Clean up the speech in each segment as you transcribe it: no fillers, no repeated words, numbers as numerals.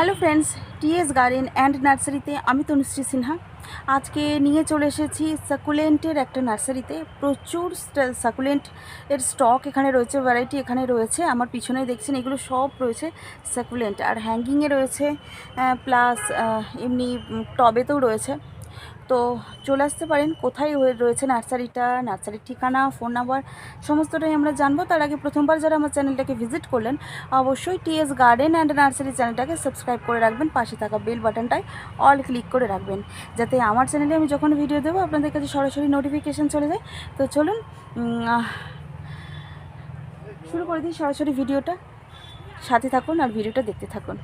Hello friends, TS garden and নার্সারিতে আমি তনুশ্রী সিনহা আজকে নিয়ে চলে এসেছি সাকুলেন্টের একটা নার্সারিতে। প্রচুর সাকুলেন্ট এর স্টক এখানে রয়েছে, ভ্যারাইটি এখানে রয়েছে। আমার পিছনে দেখছেন এগুলো সব রয়েছে সাকুলেন্ট, আর হ্যাঙ্গিংয়ে রয়েছে, প্লাস এমনি টবেতেও রয়েছে। তো চলে আসতে পারেন। কোথায় রয়েছে নার্সারিটা, নার্সারির ঠিকানা, ফোন নাম্বার সমস্তটাই আমরা জানবো। তার আগে প্রথমবার যারা আমার চ্যানেলটাকে ভিজিট করলেন অবশ্যই টিএস গার্ডেন অ্যান্ড নার্সারি চ্যানেলটাকে সাবস্ক্রাইব করে রাখবেন, পাশে থাকা বেল বাটনটায় অল ক্লিক করে রাখবেন, যাতে আমার চ্যানেলে আমি যখন ভিডিও দেবো আপনাদের কাছে সরাসরি নোটিফিকেশান চলে যায়। তো চলুন শুরু করে দিই সরাসরি ভিডিওটা। সাথে থাকুন আর ভিডিওটা দেখতে থাকুন।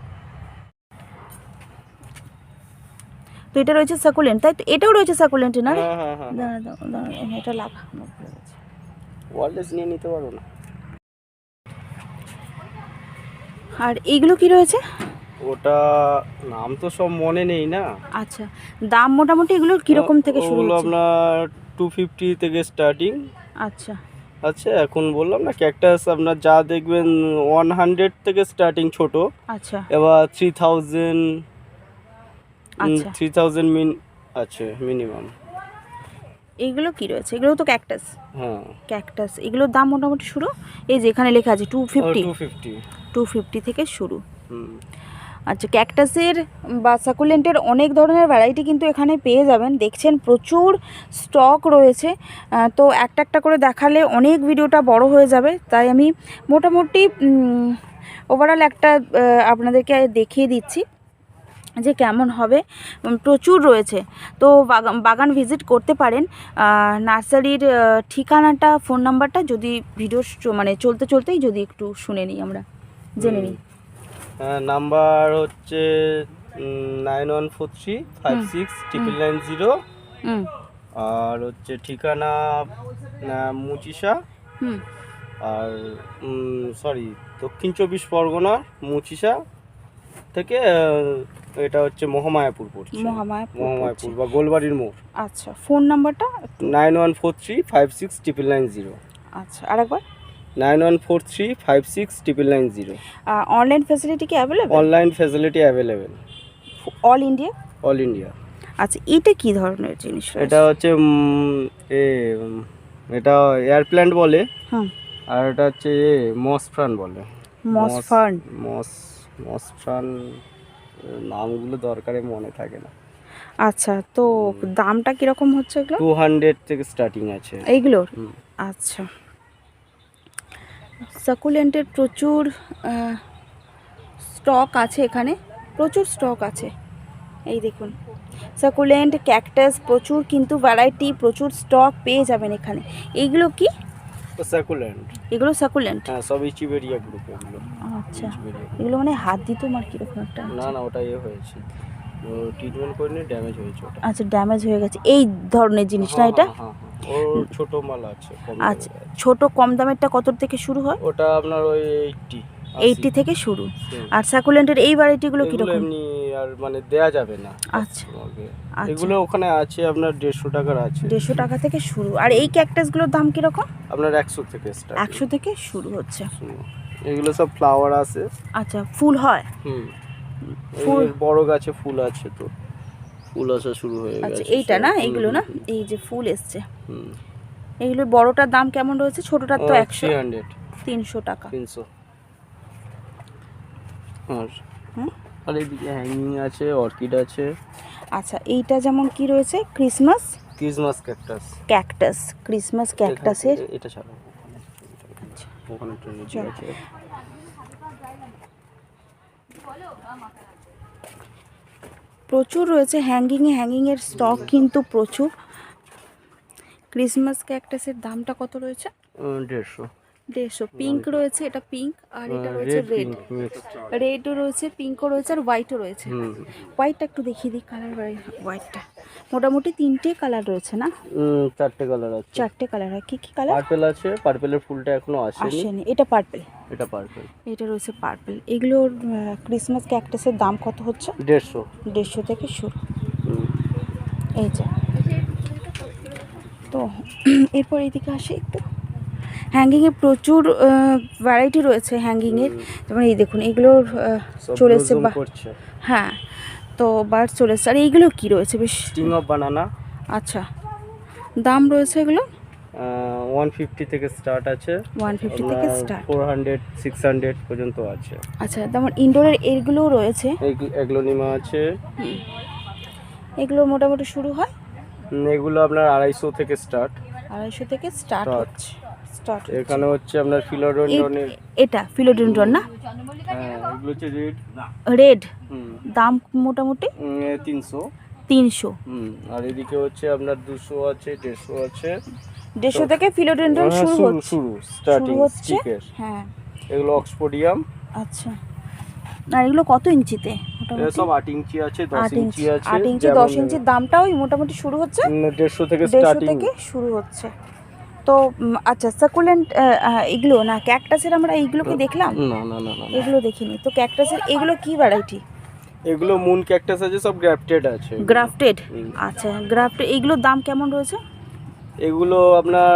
তো এটা রয়েছে সাকুলেন্ট, তাই তো? এটাও রয়েছে সাকুলেন্ট না? এটা লাগা ওয়ারলেস নিয়ে নিতে পারো না। আর এইগুলো কি রয়েছে? ওটা নাম তো সব মনে নেই না। আচ্ছা, দাম মোটামুটি এগুলোর কিরকম থেকে শুরু হচ্ছে? আপনার 250 থেকে স্টার্টিং। আচ্ছা আচ্ছা, এখন বললাম না ক্যাকটাস আপনার যা দেখবেন 100 থেকে স্টার্টিং ছোট। আচ্ছা, এবার 3000 আচ্ছা 3000 আছে মিনিমাম। এইগুলো কি রয়েছে? এগুলো তো ক্যাকটাস। হ্যাঁ, ক্যাকটাস এগুলোর দাম মোটামুটি শুরু, এই যে এখানে লেখা আছে 250 থেকে শুরু। আচ্ছা, ক্যাকটাসের বা সাকুলেন্টের অনেক ধরনের ভ্যারাইটি কিন্তু এখানে পেয়ে যাবেন। দেখছেন প্রচুর স্টক রয়েছে। তো একটা একটা করে দেখালে অনেক ভিডিওটা বড় হয়ে যাবে, তাই আমি মোটামুটি ওভারঅল একটা আপনাদেরকে দেখিয়ে দিচ্ছি যে কেমন হবে। প্রচুর রয়েছে, তো বাগান ভিজিট করতে পারেন। নার্সারির ঠিকানাটা, ফোন নাম্বারটা যদি ভিডিও মানে চলতে চলতেই যদি একটু শুনে নিই, আমরা জেনে নিই। নাম্বার হচ্ছে 9143569990। আর হচ্ছে ঠিকানা মুচিসা, আর সরি দক্ষিণ 24 পরগনা মুচিসা থেকে এটা হচ্ছে মহামায়াপুর পড়ছে। মহামায়াপুর বা গোলবাড়ির মোড়। আচ্ছা, ফোন নাম্বারটা 9143569990। আচ্ছা, আরেকবার 9143569990। অনলাইন ফ্যাসিলিটি কি available? Online facility available all India. All India. আচ্ছা, এটা কি ধরনের জিনিস? এটা হচ্ছে এটা এয়ার প্ল্যান্ট বলে, আর এটা হচ্ছে মসফ্রান বলে। মসফ্রান নামগুলো দরকারে মনে থাকে না। আচ্ছা, তো দামটা কিরকম হচ্ছে এগুলো? 200 থেকে স্টার্টিং আছে এইগুলোর। আচ্ছা, সাকুলেন্টের প্রচুর স্টক আছে এখানে, প্রচুর স্টক আছে। এই দেখুন সাকুলেন্ট, ক্যাকটাস, প্রচুর কিন্তু ভ্যারাইটি, প্রচুর স্টক পেয়ে যাবেন এখানে। এইগুলো কি? সাকুলেন্ট। এগুলো সাকুলেন্ট? হ্যাঁ, সব ইচিবেরিয়া গ্রুপ এগুলো। আচ্ছা, এগুলো মানে হাত দিত মার কিরকম একটা? না না, ওটা হয়েছে, ট্রিটমেন্ট করিনি, ড্যামেজ হয়েছে ওটা। আচ্ছা, ড্যামেজ হয়ে গেছে এই ধরনের জিনিস না এটা? ও ছোট মাল আছে। আচ্ছা, ছোট কম দামেরটা কত থেকে শুরু হয়? ওটা আপনার ওই 80 থেকে শুরু। আর সাকুলেন্টের এই ভ্যারাইটিগুলো কিরকম? এমনি আর মানে দেয়া যাবে না। আচ্ছা, এগুলো ওখানে আছে আপনার 150 টাকার আছে। 150 টাকা থেকে শুরু। আর এই ক্যাকটাসগুলোর দাম কিরকম? আপনার 100 থেকে স্টার্ট। 100 থেকে শুরু হচ্ছে। এগুলো সব ফ্লাওয়ার আছে। আচ্ছা, ফুল হয়? ফুল বড় গাছে ফুল আছে, তো ফুল আসা শুরু হয়ে গেছে। আচ্ছা, এইটা না, এইগুলো না, এই যে ফুল এসছে। এইগুলোর বড়টার দাম কেমন রয়েছে? ছোটটার তো 300 টাকা। 300। আর এইদিকে হ্যাঙ্গিং আছে, অর্কিড আছে। আচ্ছা, এইটা যেমন কি রয়েছে? Christmas cactus. ক্রিসমাস ক্যাকটাসের এটা ছাড়া ওখানে ট্রেনিটি আছে। প্রচুর রয়েছে হ্যাঙ্গিংয়ের স্টক কিন্তু প্রচুর। ক্রিসমাস ক্যাকটাসের দামটা কত রয়েছে? 150। পিঙ্ক রয়েছে, এটা পিঙ্ক, আর এটা রয়েছে রেডও রয়েছে, পিঙ্কও রয়েছে, আর হোয়াইটও রয়েছে। হোয়াইটটা একটু দেখিয়ে দিই, কালার হোয়াইটটা মোটামুটি 3টে কালার রয়েছে না? 4টে কালার আছে। 4টে কালার হয়। কি কি কালার? পার্পল আছে, পার্পলের ফুলটা এখনো আসেনি। এটা পার্পল। এটা রয়েছে পার্পল। এগুলোর ক্রিসমাস ক্যাকটাসের দাম কত হচ্ছে? 150 থেকে শুরু। এই যে, তো এরপর এদিকে আসি একটু। হ্যাঙ্গিংয়ে প্রচুর ভ্যারাইটি রয়েছে হ্যাঙ্গিংয়ের। যেমন এই দেখুন এগুলোর সব চলে এসছে blossom করছে। হ্যাঁ, তো বার্ড চলে এসছে। আর এইগুলো কী রয়েছে বেশ? স্টিং অফ বানানা। আচ্ছা, দাম রয়েছে এগুলো 150 থেকে স্টার্ট আছে, 150 থেকে স্টার্ট। 400 600 পর্যন্ত আছে। আচ্ছা, তেমন ইনডোরের এগুলোও রয়েছে। এগ্লোনিমা আছে। এগুলো মোটামুটি শুরু হয় এগুলো আপনার 250 থেকে স্টার্ট। 250 থেকে স্টার্ট হচ্ছে। এখানে হচ্ছে আপনার ফিলোডেন্ড্রনের। এটা ফিলোডেন্ড্রন না? হ্যাঁ, এগুলো হচ্ছে রেড। দাম মোটামুটি 300। 300। আর এদিকে হচ্ছে আপনার 200 আছে, 150 আছে। 150 থেকে ফিলোডেন্ড্রন শুরু স্টার্টিং হচ্ছে। স্টিকের। হ্যাঁ, এগুলো অক্সফোর্ডিয়াম। আচ্ছা, আর এগুলো কত ইঞ্চিতে? এটা সব 8 ইঞ্চি আছে, 10 ইঞ্চি আছে। 8 ইঞ্চি 10 ইঞ্চির দামটা ওই মোটামুটি শুরু হচ্ছে 150 থেকে 150 স্টার্টিং। থেকে শুরু হচ্ছে। তো আচ্ছা, সাকুলেন্ট এগুলো না, ক্যাকটাসের আমরা এইগুলোকে দেখলাম? না না না না, এগুলো দেখিনি তো। ক্যাকটাসের এগুলো কি ভ্যারাইটি? এগুলো মুন ক্যাকটাস আছে, সব গ্রাফটেড আছে। গ্রাফটেড। আচ্ছা, গ্রাফটেড। এইগুলোর দাম কেমন রয়েছে? এগুলো আপনার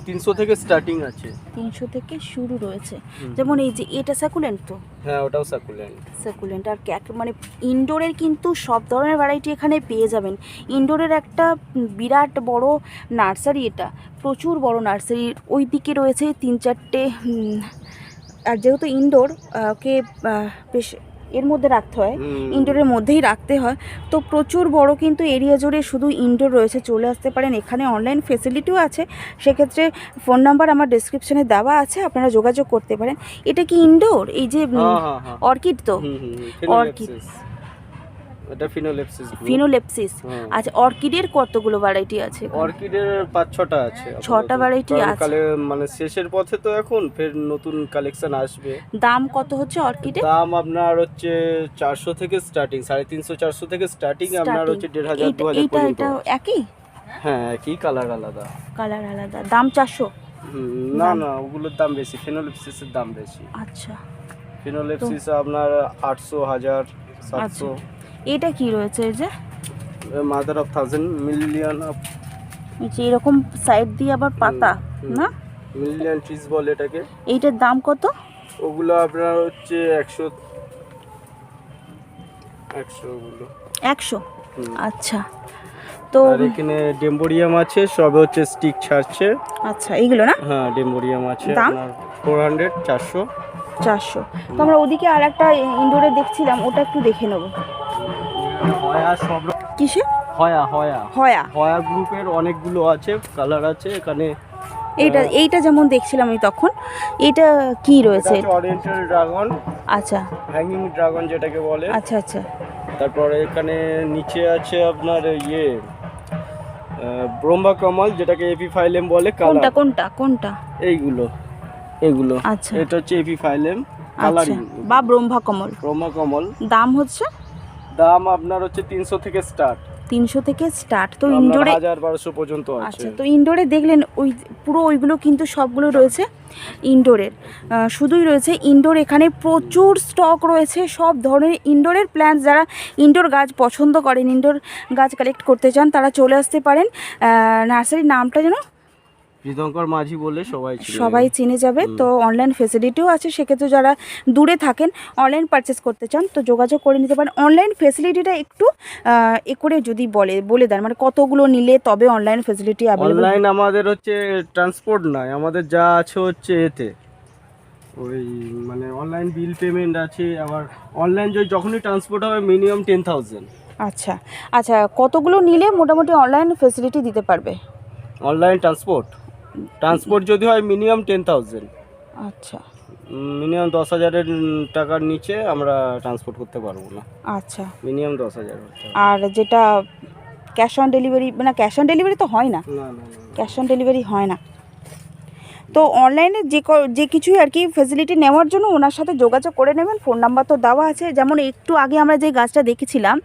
300 থেকে স্টার্টিং আছে। 300 থেকে শুরু রয়েছে। যেমন এই যে এটা সাকুলেন্ট তো? হ্যাঁ, ওটাও সাকুলেন্ট। আর মানে ইনডোরের কিন্তু সব ধরনের ভ্যারাইটি এখানে পেয়ে যাবেন। ইনডোরের একটা বিরাট বড় নার্সারি, এটা প্রচুর বড় নার্সারি। ওই দিকে রয়েছে 3-4টে। আর যেহেতু ইনডোর কে বেশ এর মধ্যে রাখতে হয়, ইনডোরের মধ্যেই রাখতে হয়, তো প্রচুর বড় কিন্তু এরিয়া জুড়ে শুধু ইনডোর রয়েছে। চলে আসতে পারেন, এখানে অনলাইন ফেসিলিটিও আছে। সেক্ষেত্রে ফোন নাম্বার আমার ডেসক্রিপশনে দেওয়া আছে, আপনারা যোগাযোগ করতে পারেন। এটা কি ইনডোর? এই যে অর্কিড তো? অর্কিড, এটা ফিনোলেপসিস। আচ্ছা, অর্কিডের কতগুলো ভ্যারাইটি আছে? অর্কিডের 5-6টা আছে। 6টা ভ্যারাইটি আছে। মানে শেষের পথে তো এখন ফের নতুন কালেকশন আসবে। দাম কত হচ্ছে অর্কিডের? দাম আপনার হচ্ছে 400 থেকে স্টার্টিং, 350 400 থেকে স্টার্টিং। আপনার হচ্ছে 1500 2000 পর্যন্ত। এটা একই? হ্যাঁ, একই, কালার আলাদা। দাম 400? না না, ওগুলোর দাম বেশি, ফিনোলেপসিসের দাম বেশি। আচ্ছা, ফিনোলেপসিস আপনার 800 1000 700। এটা কি রয়েছে? এই যে মাদার অফ 1000 মিলিয়ন অফ, যে এরকম সাইড দিয়ে আবার পাতা না, মিলিয়ন ট্রিজ বলে এটাকে। এইটার দাম কত? ওগুলো আপনার হচ্ছে 100 ওগুলো 100। আচ্ছা, তো আর এখানে ডেম্বোরিয়াম আছে, সবে হচ্ছে স্টিক ছাড়ছে। আচ্ছা, এইগুলো না? হ্যাঁ, ডেম্বোরিয়াম আছে দাম? আপনার 400 400। তো আমরা ওদিকে আর একটা ইনডোরে দেখছিলাম, ওটা একটু দেখে নেব। হয়া সব কিসে? হয়া গ্রুপের অনেকগুলো আছে, কালার আছে এখানে। এইটা যেমন দেখছিলাম আমি তখন। এটা কি রয়েছে? Oriental dragon. আচ্ছা, হ্যাঙ্গিং ড্রাগন যেটাকে বলে। আচ্ছা। তারপরে এখানে নিচে আছে আপনার ব্রহ্মা কমল, যেটাকে এপিফাইলেম বলে। কোনটা? এইগুলো। আচ্ছা, এটা হচ্ছে এপিফাইলেম কালারিং বা ব্রহ্মা কমল। দাম হচ্ছে? দাম আপনার হচ্ছে 300 থেকে স্টার্ট। 300 থেকে স্টার্ট। তো ইনডোরে 1000-1200 পর্যন্ত আছে। আচ্ছা, তো ইনডোরে দেখলেন ওই পুরো ওইগুলো কিন্তু সবগুলো রয়েছে ইনডোরের। শুধুই রয়েছে ইনডোর। এখানে প্রচুর স্টক রয়েছে সব ধরনের ইনডোরের প্ল্যান্টস। যারা ইনডোর গাছ পছন্দ করেন, ইনডোর গাছ কালেক্ট করতে চান, তারা চলে আসতে পারেন। নার্সারির নামটা যেন হৃদঙ্কর মাঝি বলে সবাই চিনে যাবে। তো অনলাইন ফেসিলিটিও আছে, সেক্ষেত্রে যারা দূরে থাকেন, অনলাইন পারচেস করতে চান, তো যোগাযোগ করে নিতে পারেন। অনলাইন ফেসিলিটিটা একটু করে যদি বলে দেন, মানে কতগুলো নিলে তবে অনলাইন ফেসিলিটি অ্যাভেলেবল? অনলাইন আমাদের হচ্ছে ট্রান্সপোর্ট নয়, আমাদের যা আছে হচ্ছে এতে ওই মানে অনলাইন বিল পেমেন্ট আছে। আবার অনলাইন যখনই ট্রান্সপোর্ট হবে মিনিমাম 10,000। আচ্ছা, কতগুলো নিলে মোটামুটি অনলাইন ফেসিলিটি দিতে পারবে? অনলাইন ট্রান্সপোর্ট যদি হয় মিনিমাম 10,000। আচ্ছা, মিনিমাম 10,000 টাকার নিচে আমরা ট্রান্সপোর্ট করতে পারবো না। আচ্ছা, মিনিমাম 10,000। আর যেটা ক্যাশ অন ডেলিভারি, মানে ক্যাশ অন ডেলিভারি তো হয় না? না, ক্যাশ অন ডেলিভারি হয় না। তো অনলাইনে যে কিছুই আর কি ফেসিলিটি নেওয়ার জন্য ওনার সাথে যোগাযোগ করে নেবেন। ফোন নাম্বার তো দেওয়া আছে। যেমন একটু আগে আমরা যে গাছটা দেখেছিলাম,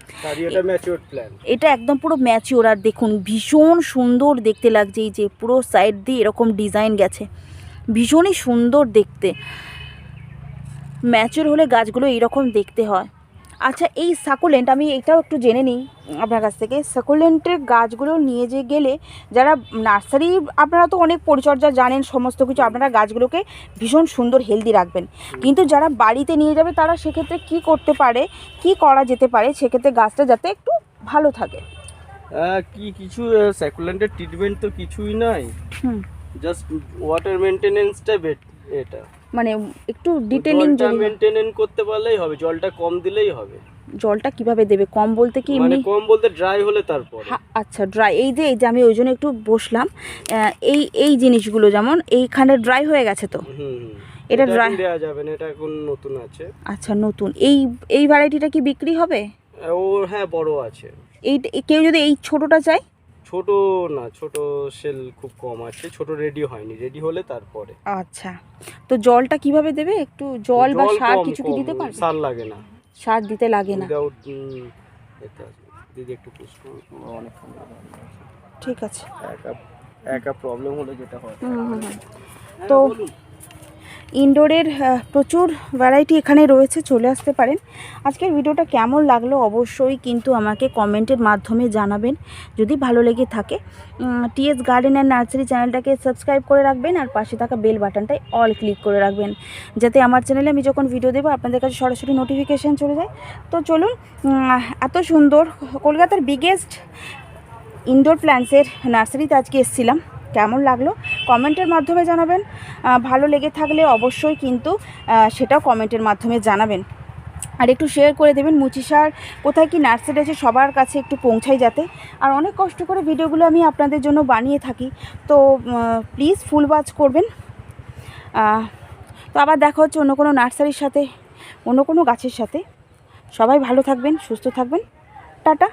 এটা একদম পুরো ম্যাচিওর। আর দেখুন ভীষণ সুন্দর দেখতে লাগছে। এই যে পুরো সাইড দিয়ে এরকম ডিজাইন গেছে, ভীষণই সুন্দর দেখতে। ম্যাচিওর হলে গাছগুলো এইরকম দেখতে হয়। আচ্ছা, এই সাকুলেন্ট আমি এটাও একটু জেনে নিই আপনার কাছ থেকে। সাকুলেন্টের গাছগুলো নিয়ে যে গেলে, যারা নার্সারি, আপনারা তো অনেক পরিচর্যা জানেন, সমস্ত কিছু, আপনারা গাছগুলোকে ভীষণ সুন্দর হেলদি রাখবেন, কিন্তু যারা বাড়িতে নিয়ে যাবে তারা সেক্ষেত্রে কি করতে পারে, কি করা যেতে পারে সেক্ষেত্রে গাছটা যাতে একটু ভালো থাকে? কি কিছু সাকুলেন্টের ট্রিটমেন্ট তো কিছুই নাই, হুম, জাস্ট ওয়াটার মেনটেনেন্সটা এটা মানে একটু ডিটেলিং যদি মেনটেনেন্স করতে পারলেই হবে, জলটা কম দিলেই হবে। জলটা কিভাবে দেবে? কম বলতে কি মানে এমনি? কম বলতে ড্রাই হলে তারপরে। আচ্ছা, ড্রাই, এই যে আমি ওই জন্য একটু বসলাম। এই জিনিসগুলো যেমন এইখানে ড্রাই হয়ে গেছে তো, এটা ড্রাই দেওয়া যাবে না, এটা এখন নতুন আছে। আচ্ছা, নতুন। এই ভ্যারাইটিটা কি বিক্রি হবে? ও হ্যাঁ, বড় আছে। এই কেউ যদি এই ছোটটা চায়? ছোট না, ছোট সেল খুব কম আছে, ছোট রেডি হয়নি, রেডি হলে তারপরে। আচ্ছা, তো জলটা কিভাবে দেবে? একটু জল বা সার কিছু কি দিতে পারবে? সার লাগে না, সার দিতে লাগে না। উইদাউট এটা দিদি একটু পুশ করো, অনেক ঠিক আছে। একা প্রবলেম হলে যেটা হয়। তো ইনডোরের প্রচুর ভ্যারাইটি এখানে রয়েছে, চলে আসতে পারেন। আজকের ভিডিওটা কেমন লাগলো অবশ্যই কিন্তু আমাকে কমেন্টের মাধ্যমে জানাবেন। যদি ভালো লেগে থাকে টিএস গার্ডেন অ্যান্ড নার্সারি চ্যানেলটাকে সাবস্ক্রাইব করে রাখবেন, আর পাশে থাকা বেল বাটনটায় অল ক্লিক করে রাখবেন, যাতে আমার চ্যানেলে আমি যখন ভিডিও দেবো আপনাদের কাছে সরাসরি নোটিফিকেশান চলে যায়। তো চলুন, এত সুন্দর কলকাতার বিগেস্ট ইনডোর প্ল্যান্টসের নার্সারিতে আজকে এসেছিলাম। কেমন লাগলো কমেন্টের মাধ্যমে জানাবেন। ভালো লেগে থাকলে অবশ্যই কিন্তু সেটাও কমেন্টের মাধ্যমে জানাবেন, আর একটু শেয়ার করে দেবেন। মুচিসার কোথায় কি নার্সারি আছে সবার কাছে একটু পৌঁছাই যাতে। আর অনেক কষ্ট করে ভিডিওগুলো আমি আপনাদের জন্য বানিয়ে থাকি, তো প্লিজ ফুল ওয়াচ করবেন। তো আবার দেখা হচ্ছে অন্য কোনো নার্সারির সাথে, অন্য কোনো গাছের সাথে। সবাই ভালো থাকবেন, সুস্থ থাকবেন। টাটা।